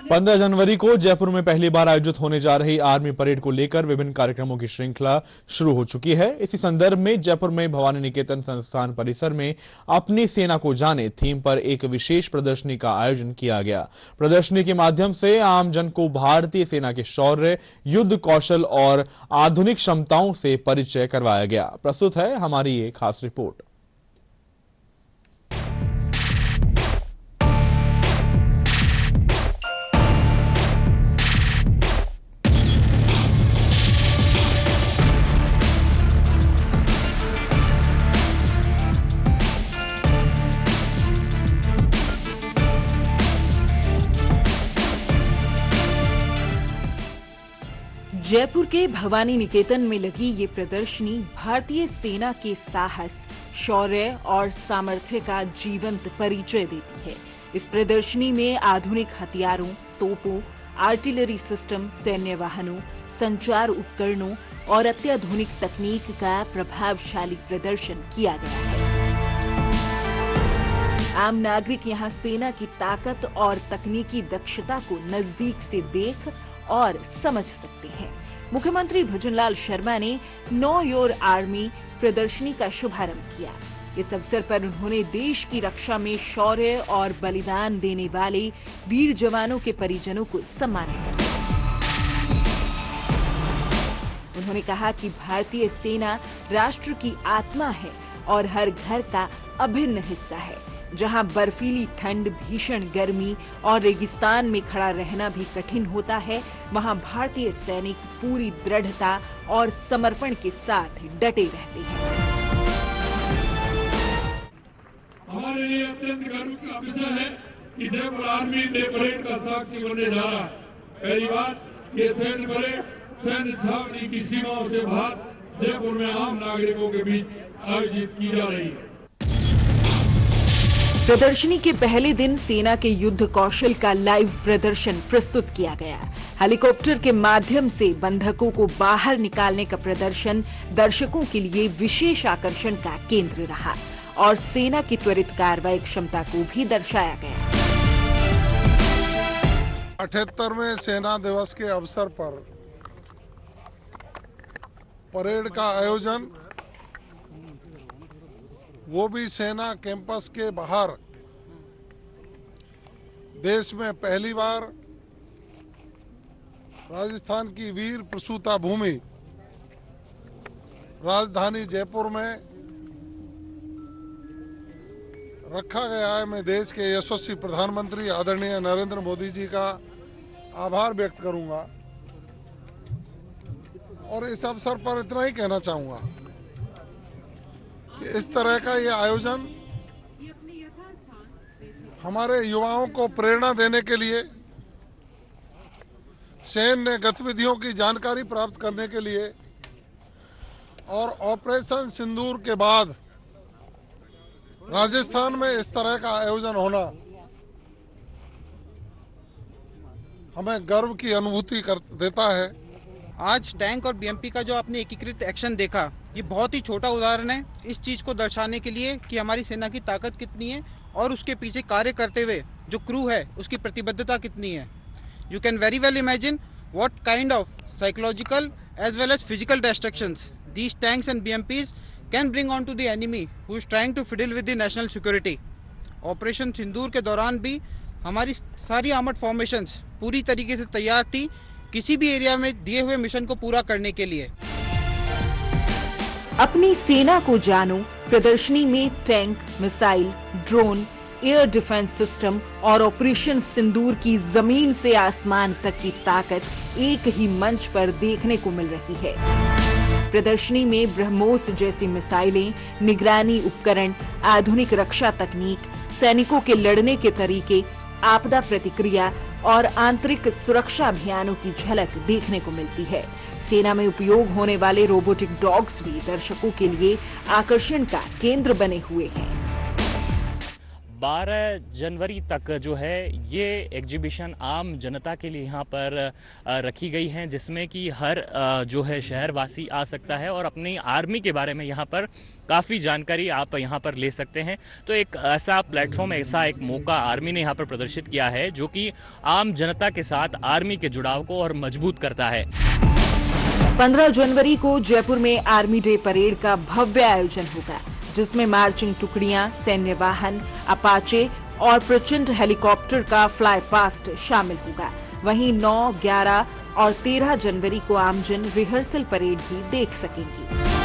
15 जनवरी को जयपुर में पहली बार आयोजित होने जा रही आर्मी परेड को लेकर विभिन्न कार्यक्रमों की श्रृंखला शुरू हो चुकी है। इसी संदर्भ में जयपुर में भवानी निकेतन संस्थान परिसर में अपनी सेना को जाने थीम पर एक विशेष प्रदर्शनी का आयोजन किया गया। प्रदर्शनी के माध्यम से आम जन को भारतीय सेना के शौर्य, युद्ध कौशल और आधुनिक क्षमताओं से परिचय करवाया गया। प्रस्तुत है हमारी ये खास रिपोर्ट। जयपुर के भवानी निकेतन में लगी ये प्रदर्शनी भारतीय सेना के साहस, शौर्य और सामर्थ्य का जीवंत परिचय देती है। इस प्रदर्शनी में आधुनिक हथियारों, तोपों, आर्टिलरी सिस्टम, सैन्य वाहनों, संचार उपकरणों और अत्याधुनिक तकनीक का प्रभावशाली प्रदर्शन किया गया है। आम नागरिक यहाँ सेना की ताकत और तकनीकी दक्षता को नजदीक से देख और समझ सकते हैं। मुख्यमंत्री भजनलाल शर्मा ने नो योर आर्मी प्रदर्शनी का शुभारंभ किया। इस अवसर पर उन्होंने देश की रक्षा में शौर्य और बलिदान देने वाले वीर जवानों के परिजनों को सम्मानित किया। उन्होंने कहा कि भारतीय सेना राष्ट्र की आत्मा है और हर घर का अभिन्न हिस्सा है। जहां बर्फीली ठंड, भीषण गर्मी और रेगिस्तान में खड़ा रहना भी कठिन होता है, वहां भारतीय सैनिक पूरी दृढ़ता और समर्पण के साथ डटे रहते हैं। हमारे लिए अत्यंत गर्व का विषय है कि जयपुर आर्मी डे परेड का साक्षी बनने जा रहा है। पहली बार ये सैन्य परेड सैन्य छावनी की सीमाओं से बाहर जयपुर में आम नागरिकों के बीच आयोजित की जा रही है। प्रदर्शनी के पहले दिन सेना के युद्ध कौशल का लाइव प्रदर्शन प्रस्तुत किया गया। हेलीकॉप्टर के माध्यम से बंधकों को बाहर निकालने का प्रदर्शन दर्शकों के लिए विशेष आकर्षण का केंद्र रहा और सेना की त्वरित कार्रवाई क्षमता को भी दर्शाया गया। 78वें सेना दिवस के अवसर पर परेड का आयोजन, वो भी सेना कैंपस के बाहर, देश में पहली बार राजस्थान की वीर प्रसूता भूमि राजधानी जयपुर में रखा गया है। मैं देश के यशस्वी प्रधानमंत्री आदरणीय नरेंद्र मोदी जी का आभार व्यक्त करूंगा और इस अवसर पर इतना ही कहना चाहूंगा कि इस तरह का ये आयोजन हमारे युवाओं को प्रेरणा देने के लिए, सैन्य गतिविधियों की जानकारी प्राप्त करने के लिए और ऑपरेशन सिंदूर के बाद राजस्थान में इस तरह का आयोजन होना हमें गर्व की अनुभूति कर देता है। आज टैंक और बीएमपी का जो आपने एकीकृत एक्शन देखा, ये बहुत ही छोटा उदाहरण है इस चीज़ को दर्शाने के लिए कि हमारी सेना की ताकत कितनी है और उसके पीछे कार्य करते हुए जो क्रू है उसकी प्रतिबद्धता कितनी है। You can very well imagine what kind of psychological as well as physical destructions these tanks and BMPs can bring on to the enemy who is trying to fiddle with the national security. Operation Sindoor के दौरान भी हमारी सारी armoured formations पूरी तरीके से तैयार थी किसी भी एरिया में दिए हुए मिशन को पूरा करने के लिए। अपनी सेना को जानो प्रदर्शनी में tank, missile, drone, air defence system और ऑपरेशन सिंदूर की जमीन से आसमान तक की ताकत एक ही मंच पर देखने को मिल रही है। प्रदर्शनी में ब्रह्मोस जैसी मिसाइलें, निगरानी उपकरण, आधुनिक रक्षा तकनीक, सैनिकों के लड़ने के तरीके, आपदा प्रतिक्रिया और आंतरिक सुरक्षा अभियानों की झलक देखने को मिलती है। सेना में उपयोग होने वाले रोबोटिक डॉग्स भी दर्शकों के लिए आकर्षण का केंद्र बने हुए हैं। 12 जनवरी तक जो है ये एग्जीबिशन आम जनता के लिए यहाँ पर रखी गई है, जिसमें कि हर जो है शहरवासी आ सकता है और अपनी आर्मी के बारे में यहाँ पर काफ़ी जानकारी आप यहाँ पर ले सकते हैं। तो एक ऐसा प्लेटफॉर्म, ऐसा एक मौका आर्मी ने यहाँ पर प्रदर्शित किया है जो कि आम जनता के साथ आर्मी के जुड़ाव को और मजबूत करता है। 15 जनवरी को जयपुर में आर्मी डे परेड का भव्य आयोजन होगा, जिसमें मार्चिंग टुकड़ियां, सैन्य वाहन, अपाचे और प्रचंड हेलीकॉप्टर का फ्लाई पास्ट शामिल होगा। वहीं 9, 11 और 13 जनवरी को आमजन रिहर्सल परेड भी देख सकेंगे।